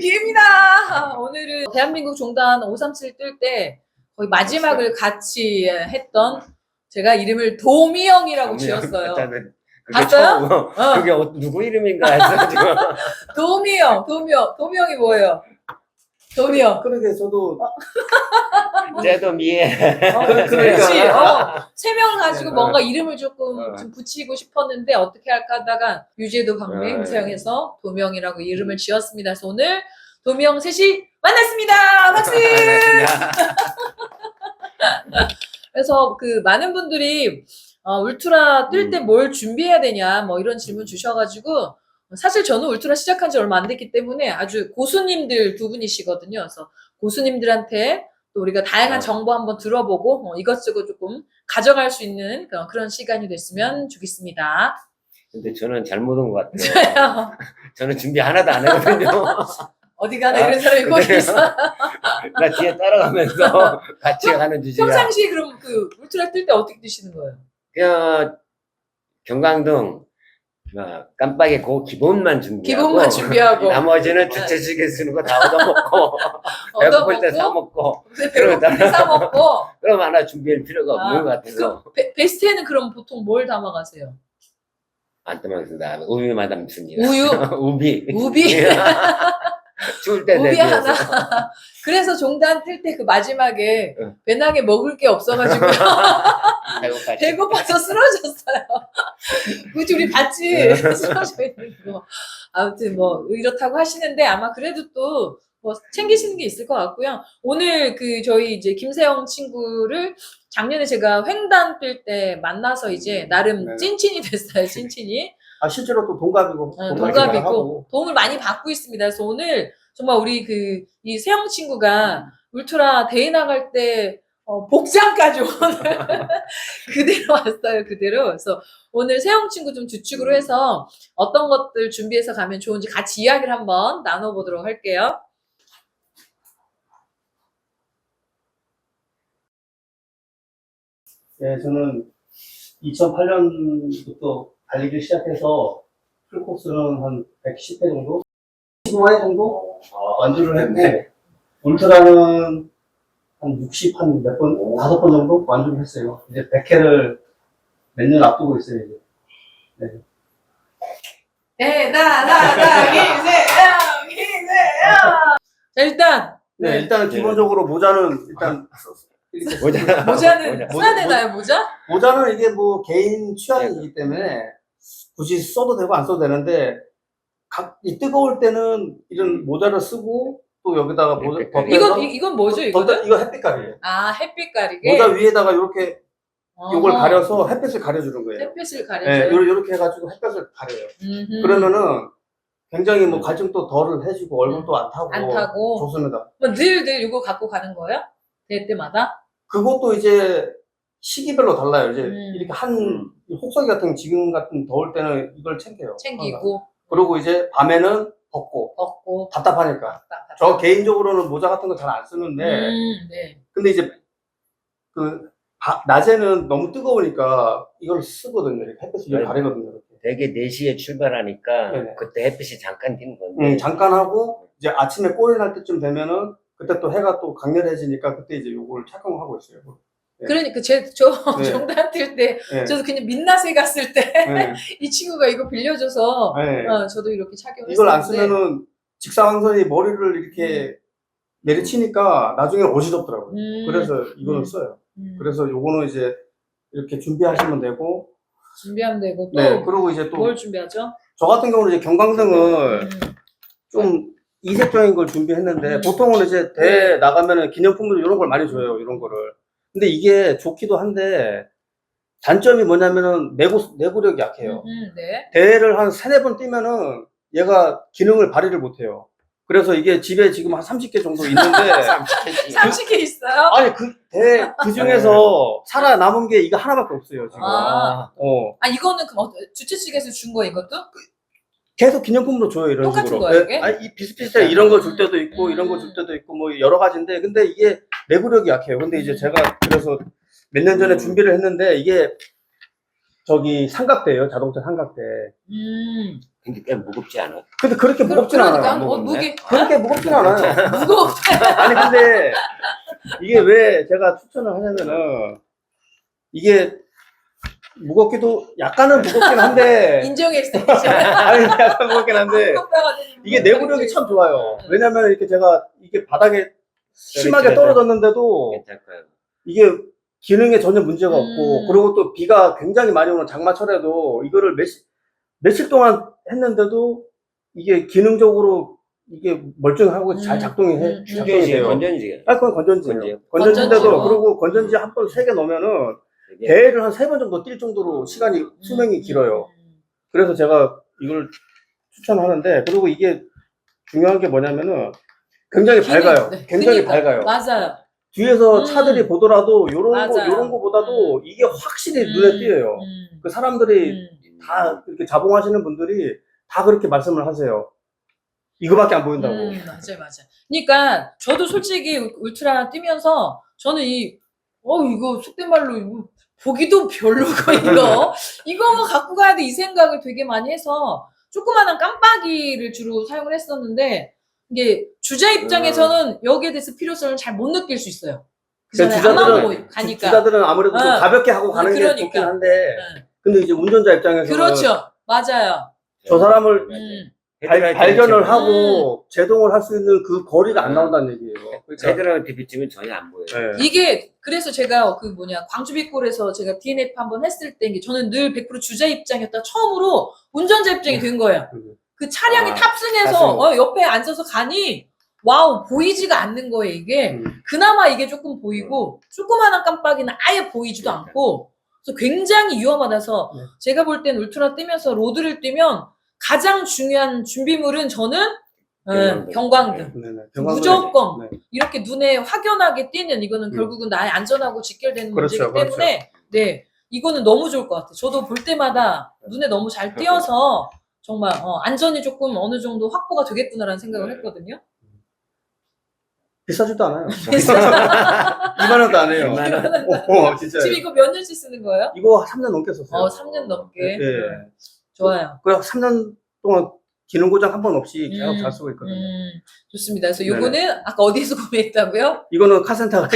기회입니다. 오늘은 대한민국 종단 537 뜰 때 거의 마지막을 같이 했던 제가 이름을 도미영이라고 지었어요. 봤어요? 그게 누구 이름인가 해서 지금. 도미영이 뭐예요? 도미영. 그러게 저도 쟤도 미해. 그렇지. 세 명을 가지고 뭔가 이름을 조금 좀 붙이고 싶었는데 어떻게 할까 하다가 유재도 강릉 사용해서 도명이라고 이름을 지었습니다. 그래서 오늘 도명 셋이 만났습니다. 박수! 그래서 그 많은 분들이 울트라 뜰 때 뭘 준비해야 되냐 뭐 이런 질문 주셔가지고 사실 저는 울트라 시작한 지 얼마 안 됐기 때문에 아주 고수님들 두 분이시거든요. 그래서 고수님들한테 또 우리가 다양한 정보 한번 들어보고 이것저것 조금 가져갈 수 있는 그런 시간이 됐으면 좋겠습니다. 근데 저는 잘못 온 것 같아요. 저는 준비 하나도 안 했거든요. 어디 가나 이런 사람이 꼭 있어. 나 뒤에 따라가면서 같이 가는 주제야. 평상시에 그럼 그 울트라 뜰 때 어떻게 드시는 거예요? 그냥 경광등 깜빡이 그 기본만 준비하고 나머지는 주최측에 쓰는 거 다 얻어먹고 배고플 때 사 먹고 그럼 하나 준비할 필요가 없는 것 같아서. 베스트에는 그럼 보통 뭘 담아가세요? 안 담았습니다. 우비만 담습니다. 우유? 우비? 추울 때 우비 하나. 그래서 종단 뜰 때 그 마지막에 배낭에 먹을 게 없어가지고 배고파서 쓰러졌어요. 그치 우리 봤지? 쓰러져 있는 거. 아무튼 뭐 이렇다고 하시는데 아마 그래도 또 뭐 챙기시는 게 있을 것 같고요. 오늘 그 저희 이제 김세영 친구를 작년에 제가 횡단 뜰 때 만나서 이제 나름 찐친이 됐어요. 찐친이. 실제로 또 동갑이고 동갑이고 도움을 많이 받고 있습니다. 그래서 오늘 정말 우리 이 세영 친구가 울트라 대회 나갈 때 복장까지 오늘 그대로 왔어요. 그대로. 그래서 오늘 세영 친구 좀 주축으로 해서 어떤 것들 준비해서 가면 좋은지 같이 이야기를 한번 나눠보도록 할게요. 네, 저는 2008년부터 달리기를 시작해서 풀코스는 한 110회 정도? 15회 정도? 완주를 했고, 울트라는 한 60, 한 몇 번, 5번 정도 완주를 했어요. 이제 100회를 몇 년 앞두고 있어요, 이제. 네. 김세영! 자, 일단. 네, 일단은 기본적으로 모자는 일단, 모자는 써야 되나요, 모자? 모자는 이게 뭐 개인 취향이기 때문에 굳이 써도 되고 안 써도 되는데, 이 뜨거울 때는 이런 모자를 쓰고, 또 여기다가 모자 덧대서 이건 뭐죠, 이거는? 이거 햇빛 가리예요. 아, 햇빛 가리개? 모자 위에다가 이렇게 요걸 가려서 햇빛을 가려주는 거예요. 햇빛을 가려줘요? 네, 이렇게 해가지고 햇빛을 가려요. 그러면은 굉장히 뭐 갈증도 덜 해주고 얼굴도 안 타고 좋습니다. 늘 이거 갖고 가는 거예요? 대회 때마다? 그것도 이제 시기별로 달라요. 이제 이렇게 혹서기 같은 지금 같은 더울 때는 이걸 챙기고 그리고 이제 밤에는 벗고 답답하니까. 저 개인적으로는 모자 같은 거 잘 안 쓰는데 네. 근데 이제 낮에는 너무 뜨거우니까 이걸 쓰거든요. 이렇게 햇빛을 가리거든요. 이렇게. 되게 4시에 출발하니까 네네. 그때 햇빛이 잠깐 띄는 건데. 잠깐 하고 이제 아침에 꼬리 날 때쯤 되면은 그때 또 해가 또 강렬해지니까 그때 이제 요걸 착용하고 있어요. 네. 그러니까 종단 뜰 때 저도 그냥 민낯에 갔을 때 이 친구가 이거 빌려줘서 저도 이렇게 착용했었는데 이걸 안 쓰면은 직사광선이 머리를 이렇게 내리치니까 나중에 어지럽더라고요. 그래서 이거는 써요. 그래서 요거는 이제 이렇게 준비하시면 되고 또 그리고 이제 또 뭘 준비하죠? 저 같은 경우는 이제 경광등을 좀 이색적인 걸 준비했는데 보통은 이제 대회 나가면은 기념품으로 이런 걸 많이 줘요. 이런 거를. 근데 이게 좋기도 한데 단점이 뭐냐면은 내구력이 약해요. 대회를 한 3-4번 뛰면은 얘가 기능을 발휘를 못해요. 그래서 이게 집에 지금 한 30개 정도 있는데 30개 있어요? 아니 그 중에서 살아남은 게 이거 하나밖에 없어요 지금. 이거는 주최 측에서 준 거 이것도? 계속 기념품으로 줘요 이런 똑같은 식으로. 거예요 이게? 아니 비슷비슷해. 이런 거 줄 때도 있고 이런 거 줄 때도 있고 뭐 여러 가지인데 근데 이게 내구력이 약해요. 근데 이제 제가 그래서 몇 년 전에 준비를 했는데 이게 저기 삼각대예요. 자동차 삼각대. 근데 꽤 무겁지 않아? 근데 그렇게 무겁진 그러니까 않아요. 무게 그렇게 무겁진 않아요. 무겁다. 아니 근데 이게 왜 제가 추천을 하냐면은 이게 무겁기도 약간은 무겁긴 한데 인정해 주세요. 아니 약간 무겁긴 한데 이게 내구력이 참 좋아요. 왜냐면 이렇게 제가 이게 바닥에 심하게 떨어졌는데도 괜찮을 거예요. 이게 기능에 전혀 문제가 없고 음. 그리고 또 비가 굉장히 많이 오는 장마철에도 이거를 며칠 동안 했는데도 이게 기능적으로 이게 멀쩡하고 잘 작동이 건전지, 돼요. 건전지. 아, 그건 건전지예요. 건전지요? 건전지인데도 건전지로. 그리고 건전지 한 번 3개 넣으면은 되게 배를 한 3번 정도 뛸 정도로 시간이 수명이 길어요. 그래서 제가 이걸 추천하는데 그리고 이게 중요한 게 뭐냐면은 굉장히 밝아요. 굉장히 밝아요. 맞아요. 뒤에서 차들이 보더라도 요런 맞아요. 거보다도 이게 확실히 눈에 띄어요. 그 사람들이 다 이렇게 자봉하시는 분들이 다 그렇게 말씀을 하세요. 이거밖에 안 보인다고. 맞아요, 맞아요. 그러니까 저도 솔직히 울트라 뛰면서 저는 이거 속된 말로 이거 보기도 별로고 이거 갖고 가야 돼 이 생각을 되게 많이 해서 조그마한 깜빡이를 주로 사용을 했었는데 이게 주자 입장에서는 여기에 대해서 필요성을 잘 못 느낄 수 있어요. 그 전에 안 하고 가니까. 주자들은 아무래도 좀 가볍게 하고 가는 게 그러니까. 좋긴 한데 근데 이제 운전자 입장에서는 그렇죠. 맞아요. 저 사람을 헤드라이트 발견을 비치면- 하고 제동을 할 수 있는 그 거리가 안 나온다는 얘기예요. 그러니까 헤드라이트 비치면 전혀 안 보여요. 네. 이게 그래서 제가 광주빅골에서 제가 DNF 한번 했을 때 저는 늘 100% 주자 입장이었다 처음으로 운전자 입장이 된 거예요. 그 차량이 탑승해서 옆에 앉아서 가니 와우 보이지가 않는 거예요 이게. 그나마 이게 조금 보이고 조그마한 깜빡이는 아예 보이지도 않고 그래서 굉장히 위험하다서 제가 볼 땐 울트라 뛰면서 로드를 뛰면 가장 중요한 준비물은 저는 경광등. 네네. 무조건 네. 이렇게 눈에 확연하게 띄는 이거는 결국은 나의 안전하고 직결되는 문제이기 그렇죠, 그렇죠. 때문에 네 이거는 너무 좋을 것 같아요. 저도 볼 때마다 눈에 너무 잘 띄어서 정말 안전이 조금 어느 정도 확보가 되겠구나라는 생각을 했거든요. 비싸지도 않아요. 2만 원도 안 해요. 2만 원. 진짜. 지금 이거 몇 년씩 쓰는 거예요? 이거 3년 넘게 썼어요. 3년 넘게. 네. 좋아요. 그래 3년 동안 기능 고장 한 번 없이 계속 잘 쓰고 있거든요. 좋습니다. 그래서 요거는 아까 어디에서 구매했다고요? 이거는 카센터가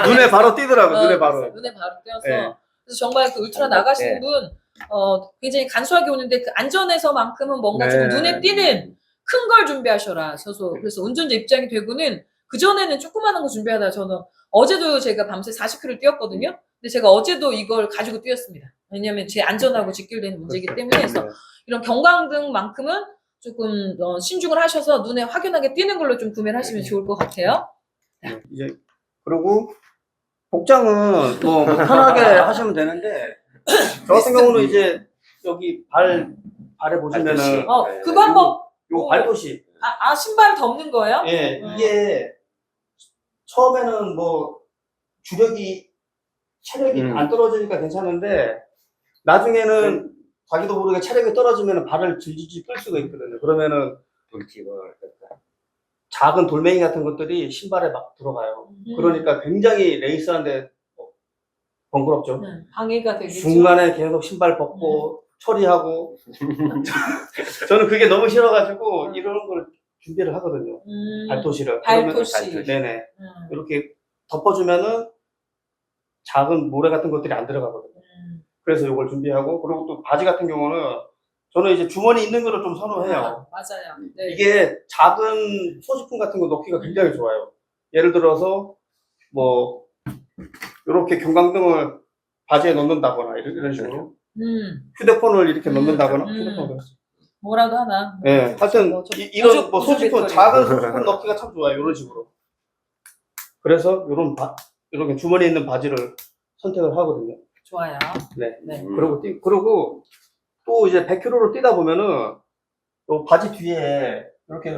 눈에 바로 띄더라고요. 눈에 바로. 눈에 바로 띄어서. 네. 그래서 정말 그 울트라 나가시는 분 굉장히 간소하게 오는데 그 안전에서만큼은 뭔가 좀 눈에 띄는 큰 걸 준비하셔라. 그래서 운전자 입장이 되고는 그전에는 조그마한 거 준비하다가 저는 어제도 제가 밤새 40km를 뛰었거든요. 근데 제가 어제도 이걸 가지고 뛰었습니다. 왜냐면 제 안전하고 직결되는 문제이기 때문에 해서 이런 경광등만큼은 조금 신중을 하셔서 눈에 확연하게 띄는 걸로 좀 구매를 하시면 좋을 것 같아요. 네, 이제 그리고 복장은 뭐 편하게 하시면 되는데 저 같은 경우는 이제 여기 발에 보시면은 그거 한번 요 발도시 신발을 덮는 거예요? 예 이게 처음에는 뭐 체력이 안 떨어지니까 괜찮은데 나중에는 자기도 모르게 체력이 떨어지면 발을 질질 끌 수가 있거든요. 그러면은 작은 돌멩이 같은 것들이 신발에 막 들어가요. 그러니까 굉장히 레이스하는데 번거롭죠. 방해가 되겠죠. 중간에 계속 신발 벗고 처리하고 저는 그게 너무 싫어가지고 이런 걸 준비를 하거든요. 발토시를. 발토시. 네네. 이렇게 덮어주면은 작은 모래 같은 것들이 안 들어가거든요. 그래서 이걸 준비하고 그리고 또 바지 같은 경우는 저는 이제 주머니 있는 거를 좀 선호해요. 맞아요. 네. 이게 작은 소지품 같은 거 넣기가 굉장히 좋아요. 예를 들어서 뭐 이렇게 경광등을 바지에 넣는다거나 이런 식으로 휴대폰을 이렇게 넣는다거나 휴대폰을 뭐라도 하나. 네, 하여튼 이런 뭐 소지품 작은 소지품 넣기가 참 좋아요. 이런 식으로. 그래서 이렇게 주머니에 있는 바지를 선택을 하거든요. 좋아요. 네. 네. 그리고 또 이제 100km를 뛰다 보면은 요 바지 뒤에 이렇게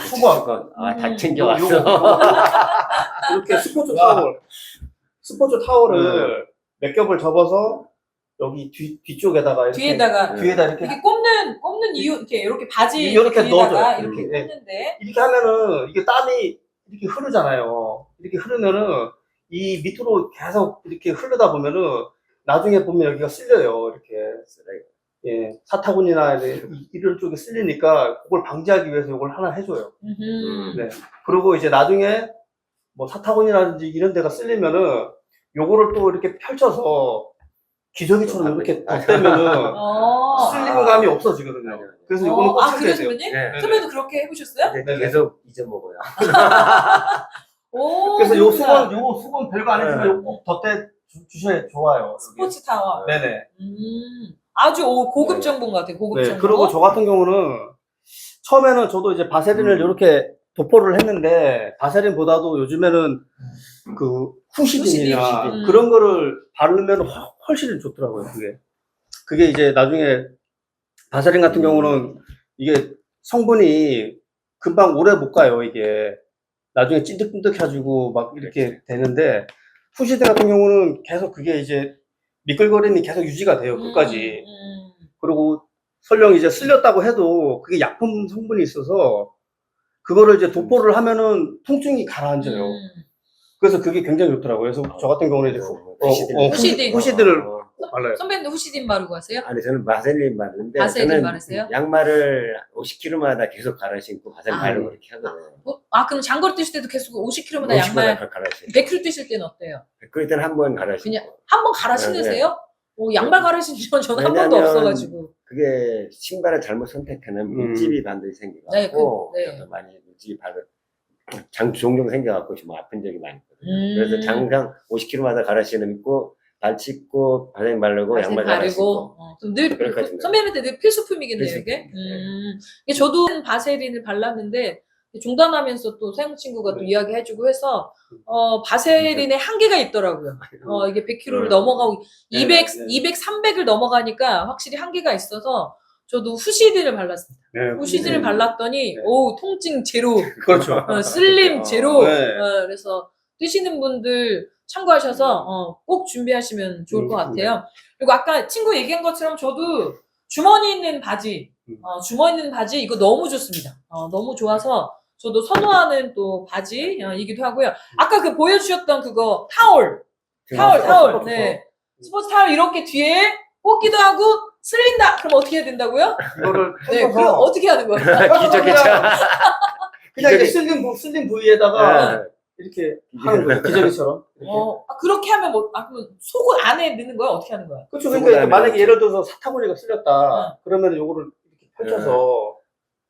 수건 다 챙겨왔어. 이렇게 스포츠 타월을 몇 겹을 접어서 여기 뒤쪽에다가 이렇게 뒤에다 이렇게 꼽는 이유 이렇게 바지 이렇게 뒤에다가 넣어줘요. 이렇게 네. 꼽는데 이렇게 하면은 이게 땀이 이렇게 흐르잖아요. 이렇게 흐르면은 이 밑으로 계속 이렇게 흐르다 보면은 나중에 보면 여기가 쓸려요. 이렇게 예, 사타구니나 이런 쪽에 쓸리니까 그걸 방지하기 위해서 이걸 하나 해줘요. 네. 그리고 이제 나중에 뭐 사타구니라든지 이런 데가 쓸리면은 요거를 또 이렇게 펼쳐서 기저귀처럼 이렇게 덧대면은 쓸림감이 없어지거든요. 그래서 요거는 꼭 그래요, 챙겨야 돼요. 선배님? 네. 선배님도 그렇게 해보셨어요? 근데 계속 잊어먹어요. 그래서 요 그렇구나. 수건 별거 아니지만 요거 꼭 덧대 주셔야 좋아요. 스포츠 타워. 네네. 아주 고급 정보인 것 같아요. 고급 네. 정보. 그리고 저 같은 경우는 처음에는 저도 이제 바세린을 이렇게 도포를 했는데 바세린보다도 요즘에는 그 후시딘이나 후시딘. 그런 거를 바르면 훨씬 좋더라고요. 그게 이제 나중에 바세린 같은 경우는 이게 성분이 금방 오래 못 가요. 이게 나중에 찐득찐득해가지고 막 이렇게 되는데 후시딘 같은 경우는 계속 그게 이제 미끌거림이 계속 유지가 돼요. 끝까지. 그리고 설령 이제 쓸렸다고 해도 그게 약품 성분이 있어서 그거를 이제 도포를 하면은 통증이 가라앉아요. 그래서 그게 굉장히 좋더라고요. 그래서 저 같은 경우는 이제 후시딘을 발라요. 선배님도 후시딘 바르고 하세요? 아니 저는 바셀린 바르는데 바셀린 저는 바르세요? 양말을 50km마다 계속 갈아 신고 바셀린 바르고 이렇게 하거든요. 그럼 장거리 뛰실 때도 계속 50km마다 50km 양말, 갈아 신고. 100km 뛰실 때는 어때요? 그럴 때는 한 번 갈아 신고. 그냥 한 번 갈아 신으세요? 양말 갈아 신으면 저는 한 번도 왜냐면 없어가지고. 그게 신발을 잘못 선택하면 물집이 반드시 생겨갖고 네. 저도 많이 물집이 종종 생겨갖고 좀 아픈 적이 많거든요. 그래서 장장 50km마다 갈아 신고 발 씻고 바셀린 바르고 양말 갈아 신고. 그럼 늘 선배님한테 늘 필수품이겠네요 이게. 이게 저도 바세린을 발랐는데 중단하면서 또 사용 친구가 또 이야기해주고 해서 바세린의 한계가 있더라고요. 이게 100km를 넘어가고 200, 300을 넘어가니까 확실히 한계가 있어서 저도 후시딘을 발랐습니다. 네, 후시딘을 발랐더니 통증 제로, 그렇죠. 슬림 제로. 네. 그래서 뛰시는 분들 참고하셔서 꼭 준비하시면 좋을 것 같아요. 그리고 아까 친구 얘기한 것처럼 저도 주머니 있는 바지, 이거 너무 좋습니다. 너무 좋아서 저도 선호하는 또 바지이기도 하고요. 아까 그 보여주셨던 그거 타올. 네. 스포츠 타올 이렇게 뒤에 꽂기도 하고 쓸린다. 그럼 어떻게 해야 된다고요? 이거를 그럼 어떻게 하는 거예요? 그냥 이렇게 쓸린 부위에다가 이렇게 하는 거예요. 기저귀처럼. 그렇게 하면 그러면 속옷 안에 넣는 거야? 어떻게 하는 거야? 그렇죠. 그러니까 만약에 예를 들어서 사타구니가 쓸렸다. 그러면 요거를 이렇게 펼쳐서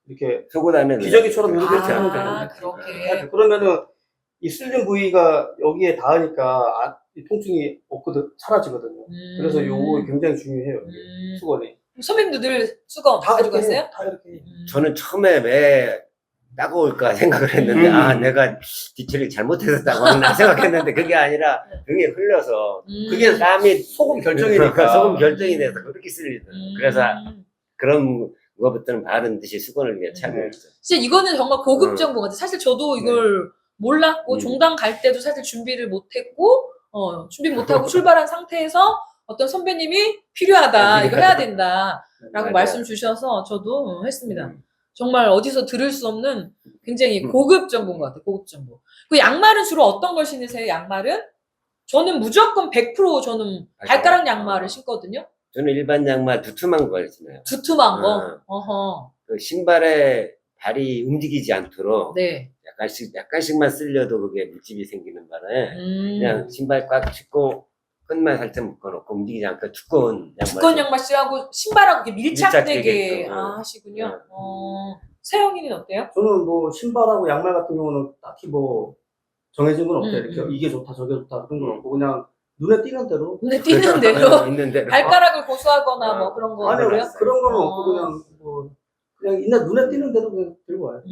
이렇게 속옷 안에 기저귀처럼 이렇게 하면 되는데. 그렇게. 그러면은 이 쓸린 부위가 여기에 닿으니까 이 통증이 사라지거든요. 그래서 요거 굉장히 중요해요. 수건이. 선배님도 늘 수건 가지고 가세요? 다 이렇게. 저는 처음에 왜 따가울까 생각을 했는데 내가 뒤처리를 잘못해서 따가웠나 생각했는데 그게 아니라 등에 흘려서 그게 땀이 소금 결정이니까 소금 결정이 돼서 그렇게 쓸리더라고요. 그래서 그런 그거부터는 바른 듯이 수건을 위해 착용했죠. 진짜 이거는 정말 고급 정보 같아요. 사실 저도 이걸 몰랐고 종단 갈 때도 사실 준비를 못했고 준비 못하고 출발한 상태에서 어떤 선배님이 필요하다, 이거 해야 된다 라고 말씀 주셔서 저도 했습니다. 정말 어디서 들을 수 없는 굉장히 고급 정보인 것 같아요. 고급 정보. 그 양말은 주로 어떤 걸 신으세요? 양말은? 저는 무조건 100% 저는 발가락 양말을 신거든요. 저는 일반 양말 두툼한 걸 신어요. 두툼한 거? 그 신발에 발이 움직이지 않도록 네. 약간씩만 쓸려도 그게 물집이 생기는 바람에 그냥 신발 꽉 짚고 끈만 살짝 묶어놓고 움직이지 않고 두꺼운 양말 쓰고 신발하고 이렇게 밀착되게 하시군요. 세영이는 어때요? 저는 뭐 신발하고 양말 같은 경우는 딱히 뭐 정해진 건 없어요. 이렇게 이게 좋다 저게 좋다 그런 건 없고 그냥 눈에 띄는 대로 있는 대로 발가락을 고수하거나 뭐 그런 거 아니요 없고요? 그런 건 없고 그냥 눈에 띄는 대로 그냥 들고 와요.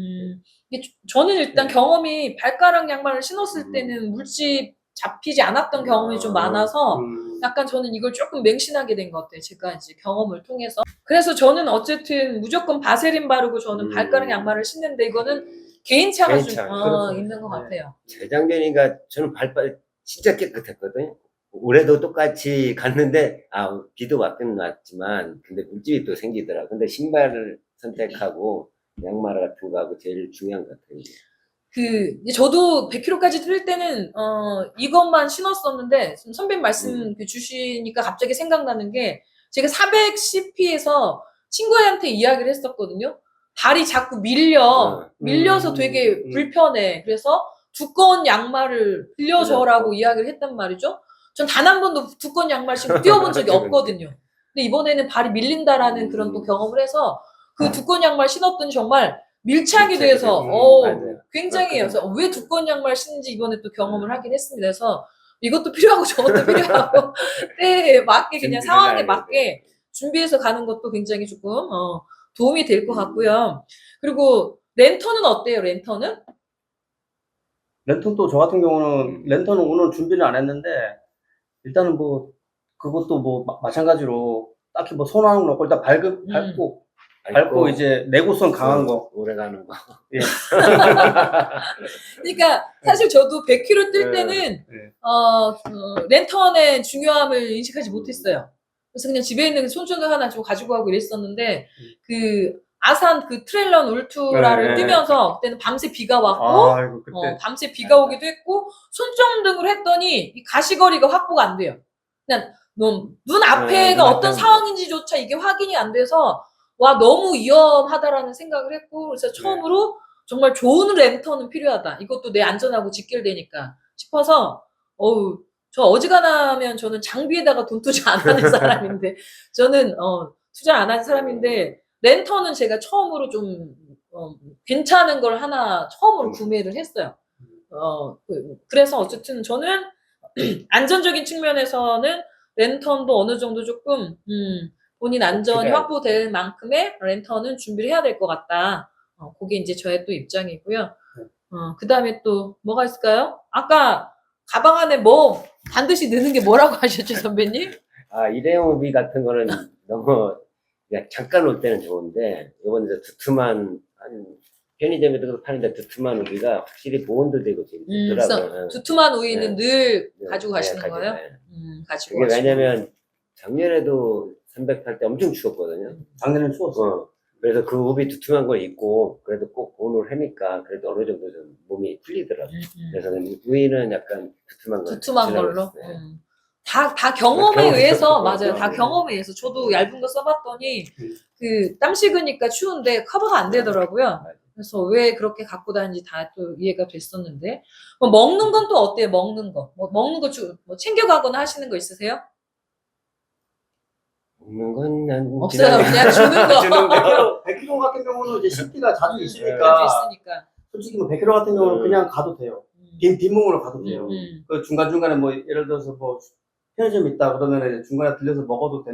저는 일단 경험이 발가락 양말을 신었을 때는 물집 잡히지 않았던 경험이 좀 많아서 약간 저는 이걸 조금 맹신하게 된 것 같아요. 제가 이제 경험을 통해서. 그래서 저는 어쨌든 무조건 바세린 바르고 저는 발가락 양말을 신는데 이거는 개인차가 좀 있는 것 같아요. 재작년인가 저는 발발 진짜 깨끗했거든요. 올해도 똑같이 갔는데 비도 왔긴 왔지만 근데 물집이 또 생기더라. 근데 신발을 선택하고 양말 같은 거 하고 제일 중요한 것 같아요. 저도 100km까지 뛸 때는 이것만 신었었는데 선배님 말씀 주시니까 갑자기 생각나는 게 제가 410p에서 친구한테 이야기를 했었거든요. 발이 자꾸 밀려서 되게 불편해. 그래서 두꺼운 양말을 빌려줘라고 이야기를 했단 말이죠. 전 단 한 번도 두꺼운 양말 신고 뛰어본 적이 없거든요. 근데 이번에는 발이 밀린다라는 그런 또 경험을 해서 그 두꺼운 양말 신었더니 정말 밀착이 돼서 굉장히 그래서 왜 두꺼운 양말 신는지 이번에 또 경험을 하긴 했습니다. 그래서 이것도 필요하고 저것도 필요하고 때에 맞게 그냥 상황에 맞게 준비해서 가는 것도 굉장히 조금 도움이 될 것 같고요. 그리고 랜턴은 어때요? 랜턴은? 랜턴도 저 같은 경우는 랜턴은 오늘 준비는 안 했는데 일단은 뭐 그것도 뭐 마찬가지로 딱히 뭐 손하는 거 없고 일단 밟고 이제 내구성 강한 거 오래 가는 거. 예. 그러니까 사실 저도 100km 뛸 때는 랜턴의 중요함을 인식하지 못했어요. 그래서 그냥 집에 있는 손전등 하나 좀 가지고 가고 이랬었는데 그 아산 그 트레일런 울트라를 뛰면서 그때는 밤새 비가 왔고 아이고, 그때 밤새 비가 오기도 했고 손전등을 했더니 이 가시거리가 확보가 안 돼요. 그냥 눈 앞에가 어떤 상황인지조차 이게 확인이 안 돼서 와 너무 위험하다라는 생각을 했고 그래서 처음으로 정말 좋은 랜턴은 필요하다. 이것도 내 안전하고 직결되니까 싶어서 저 어지간하면 저는 장비에다가 돈 투자 안 하는 사람인데 저는 투자 안 하는 사람인데 랜턴은 제가 처음으로 좀 괜찮은 걸 하나 처음으로 구매를 했어요. 그래서 어쨌든 저는 안전적인 측면에서는 랜턴도 어느 정도 조금 본인 안전이 확보될 만큼의 랜턴은 준비를 해야 될 것 같다. 그게 이제 저의 또 입장이고요. 그 다음에 또 뭐가 있을까요? 아까 가방 안에 뭐 반드시 넣는 게 뭐라고 하셨죠, 선배님? 일회용 우비 같은 거는 너무 그냥 잠깐 올 때는 좋은데 이번에 두툼한 편의점에도 파는데 두툼한 우비가 확실히 보온도 되고 그래서 두툼한 우비는 늘 가지고 가시는 거예요? 가지고 가시는 왜냐면 작년에도 300 탈 때 엄청 추웠거든요. 작년엔 추웠어요. 그래서 그 우비 두툼한 걸 입고 그래도 꼭 보온을 하니까 그래도 어느 정도 좀 몸이 풀리더라고요. 그래서 우비는 약간 두툼한 걸로. 다 경험에 의해서 맞아요. 다 경험에 의해서 저도 얇은 거 써봤더니 그 땀 식으니까 추운데 커버가 안 되더라고요. 그래서 왜 그렇게 갖고 다니는지 다 또 이해가 됐었는데 먹는 건 또 어때요? 먹는 거 먹는 거 챙겨가거나 하시는 거 있으세요? 먹는 건 난 없어요. 그냥 주는 거. 100km 같은 경우는 이제 식비가 자주 있으니까 솔직히 뭐 100km 같은 경우는 그냥 가도 돼요. 빈몸으로 가도 돼요. 그 중간중간에 뭐 예를 들어서 뭐 편의점 있다 그러면 이제 중간에 들려서 먹어도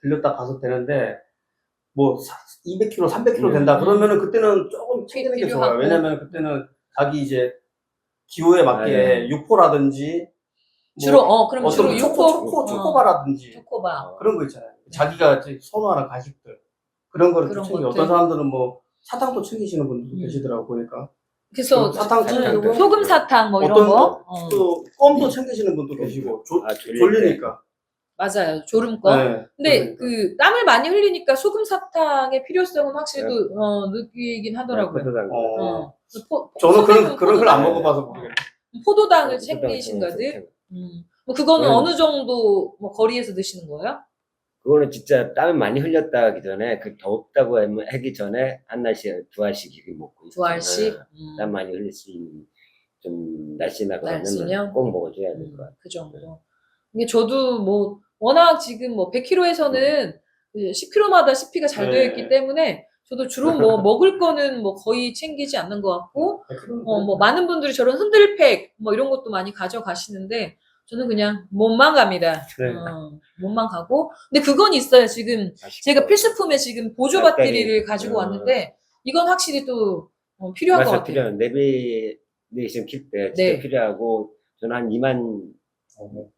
들렸다 가서 되는데 뭐 200km, 300km 된다 그러면은 그때는 조금 챙기는 게 좋아요. 왜냐면 그때는 자기 이제 기호에 맞게 육포라든지 그럼 주로 육포, 초코바라든지 초코바 그런 거 있잖아요. 자기가 선호하는 가식들 그런 거를 좀 챙겨. 어떤 사람들은 뭐 사탕도 챙기시는 분들도 계시더라고 보니까. 그래서 사탕 챙기고 소금 사탕 뭐 이런 거. 또 껌도 챙기시는 분도 계시고 졸리니까. 맞아요. 졸음껌. 네, 근데 그 땀을 많이 흘리니까 소금 사탕의 필요성은 확실히 또 느끼긴 하더라고요. 저는 그런 걸 안 먹어봐서 모르겠어요. 포도당을 챙기신 거지. 뭐 그거는 어느 정도 뭐 거리에서 드시는 거예요? 그거는 진짜 땀을 많이 흘렸다 하기 전에 그 덥다고 하기 전에 한 날씩 2알씩 이렇게 먹고 있어요. 2알씩? 땀 많이 흘릴 수 있는 좀 날씬하거나 꼭 먹어줘야 될 것 같아요. 그 정도. 이게 저도 뭐 워낙 지금 뭐 100km에서는 10km마다 CP가 잘 되어 있기 때문에 저도 주로 뭐 먹을 거는 뭐 거의 챙기지 않는 것 같고 뭐 많은 분들이 저런 흔들팩 뭐 이런 것도 많이 가져가시는데 저는 그냥 몸만 갑니다. 몸만 가고. 근데 그건 있어요. 지금 제가 필수품에 지금 보조 배터리를 가지고 왔는데 이건 확실히 또 필요한 것 같아요. 내비게이션 킬 때 진짜 필요하고 저는 한 2만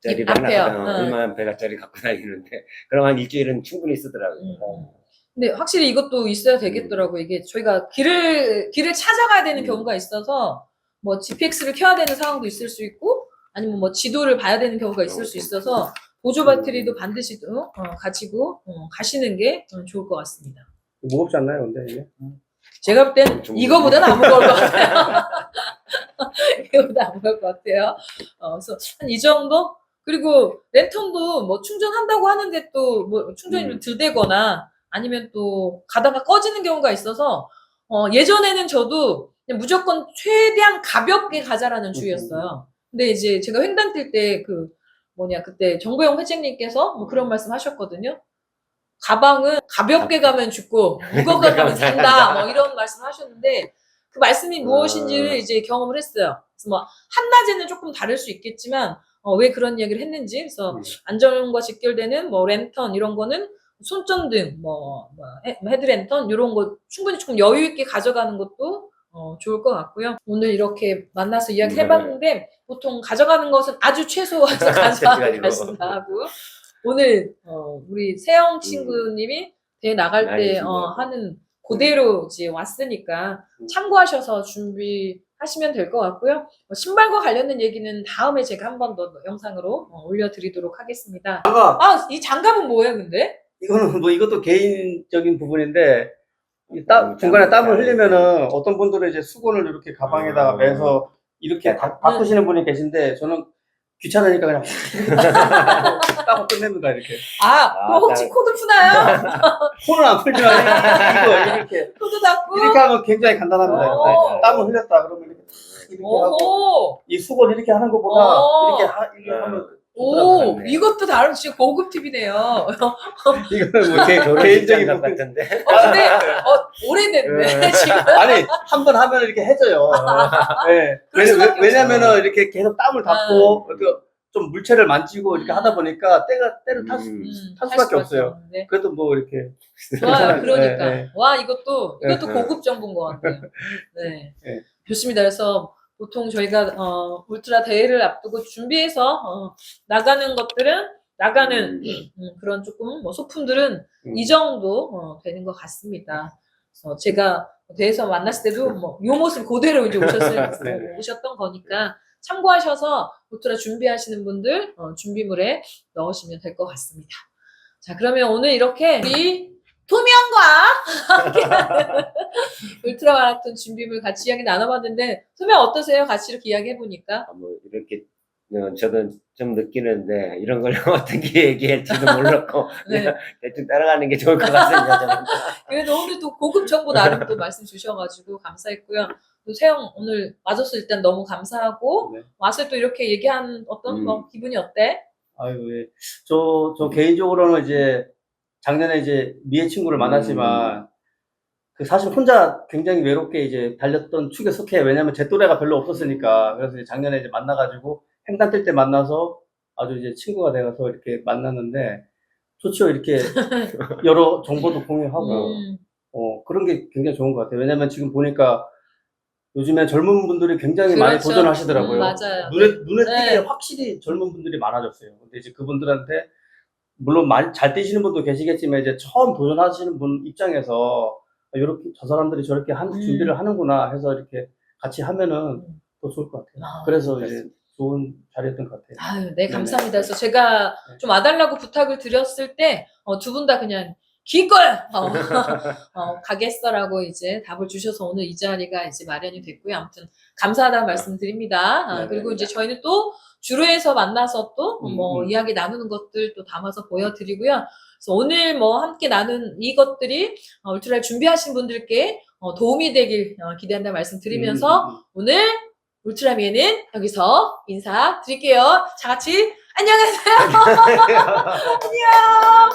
짜리를 하나 2만 배가짜리 갖고 다니는데 그럼 한 일주일은 충분히 쓰더라고요. 근데 확실히 이것도 있어야 되겠더라고요. 이게 저희가 길을 찾아가야 되는 경우가 있어서 뭐 GPX를 켜야 되는 상황도 있을 수 있고 아니면 뭐 지도를 봐야 되는 경우가 있을 수 있어서 보조 배터리도 반드시 가지고 가시는 게 좋을 것 같습니다. 무겁지 않나요, 근데 이게? 제가 볼 땐 이거보다는 안 무거울 것 같아요. 이거보다 안 무거울 것 같아요. 그래서 한 이 정도? 그리고 랜턴도 뭐 충전한다고 하는데 또 뭐 충전이 덜 되거나 아니면 또 가다가 꺼지는 경우가 있어서 예전에는 저도 그냥 무조건 최대한 가볍게 가자라는 주의였어요. 근데 이제 제가 횡단 뛸 때 그때 정보영 회장님께서 뭐 그런 말씀 하셨거든요. 가방은 가볍게 가면 죽고 무겁게 가면 산다. 뭐 이런 말씀 하셨는데 그 말씀이 무엇인지를 이제 경험을 했어요. 그래서 뭐 한낮에는 조금 다를 수 있겠지만 왜 그런 얘기를 했는지 그래서 안전과 직결되는 뭐 랜턴 이런 거는 손전등 헤드랜턴 이런 거 충분히 조금 여유 있게 가져가는 것도 좋을 것 같고요. 오늘 이렇게 만나서 이야기 해봤는데 보통 가져가는 것은 아주 최소화해서 가져가고 가신다 하고 오늘 우리 세영 친구님이 대회 나갈 때 하는 그대로 이제 왔으니까 참고하셔서 준비하시면 될 것 같고요. 신발과 관련된 얘기는 다음에 제가 한 번 더 영상으로 올려드리도록 하겠습니다. 이 장갑은 뭐예요, 근데? 이거는 뭐 이것도 개인적인 부분인데 중간에 땀을 흘리면은 어떤 분들은 이제 수건을 이렇게 가방에다가 매서 이렇게 바꾸시는 분이 계신데 저는 귀찮으니까 그냥 따고 끝냅니다 이렇게. 그럼 혹시 코드 푸나요? 코는 안 풀지만 이거 이렇게 코드 닫고 이렇게 하면 굉장히 간단합니다. 땀을 흘렸다 그러면 이렇게 하고 이 수건 이렇게 하는 것보다 이렇게 하면 이것도 다른 진짜 고급 팁이네요. 이거는 뭐 개인적인 부분 같은데. 근데 오래됐네 지금. 아니 한 번 하면 이렇게 해져요. 네. 왜냐면은 이렇게 계속 땀을 닦고 좀 물체를 만지고 이렇게 하다 보니까 때를 탈 수밖에 없어요. 그래도 뭐 이렇게 좋아요. 그러니까 와 이것도 고급 정보인 것 같아요. 네. 좋습니다. 그래서 보통 저희가 울트라 대회를 앞두고 준비해서 나가는 것들은 그런 조금 모소품들은 이 정도 되는 것 같습니다. 그래서 제가 대회에서 만났을 때도 뭐 요 모습 그대로 이제 오셨던 거니까 참고하셔서 울트라 준비하시는 분들 준비물에 넣으시면 될 것 같습니다. 자, 그러면 오늘 이렇게 우리 소명과 함께하는 울트라 마라톤 준비물 같이 이야기 나눠봤는데 소명 어떠세요? 같이 이렇게 이야기해보니까? 뭐 이렇게 저도 좀 느끼는데 이런 걸 어떻게 얘기할지도 몰랐고 대충 따라가는 게 좋을 것 같습니다. 저는. 그래도 오늘 또 고급 정보 나름 또 말씀 주셔가지고 감사했고요. 또 세영 오늘 와줘서 일단 너무 감사하고 와서 또 이렇게 얘기한 어떤 기분이 어때? 아유, 저 개인적으로는 이제 작년에 이제 미애 친구를 만났지만 사실 혼자 굉장히 외롭게 이제 달렸던 축에 속해. 왜냐면 제 또래가 별로 없었으니까. 그래서 이제 작년에 이제 만나가지고 횡단 뛸 때 만나서 아주 이제 친구가 돼서 이렇게 만났는데 좋죠. 이렇게 여러 정보도 공유하고 그런 게 굉장히 좋은 것 같아요. 왜냐면 지금 보니까 요즘에 젊은 분들이 굉장히 많이 도전하시더라고요. 맞아요. 눈에 띄게 확실히 젊은 분들이 많아졌어요. 근데 이제 그분들한테 물론 잘 뛰시는 분도 계시겠지만 이제 처음 도전하시는 분 입장에서 이렇게 저 사람들이 저렇게 준비를 하는구나 해서 이렇게 같이 하면은 더 좋을 것 같아요. 그래서 이제 좋은 자리였던 것 같아요. 네, 감사합니다. 그래서 제가 좀 와달라고 부탁을 드렸을 때 두 분 다 그냥 기꺼이 가겠어라고 이제 답을 주셔서 오늘 이 자리가 이제 마련이 됐고요. 아무튼 감사하다는 말씀 드립니다. 그리고 이제 저희는 또 주로에서 만나서 또 뭐 이야기 나누는 것들 또 담아서 보여드리고요. 그래서 오늘 뭐 함께 나눈 이것들이 울트라를 준비하신 분들께 도움이 되길 기대한다는 말씀 드리면서 오늘 울트라미에는 여기서 인사드릴게요. 다 같이 안녕하세요. 안녕.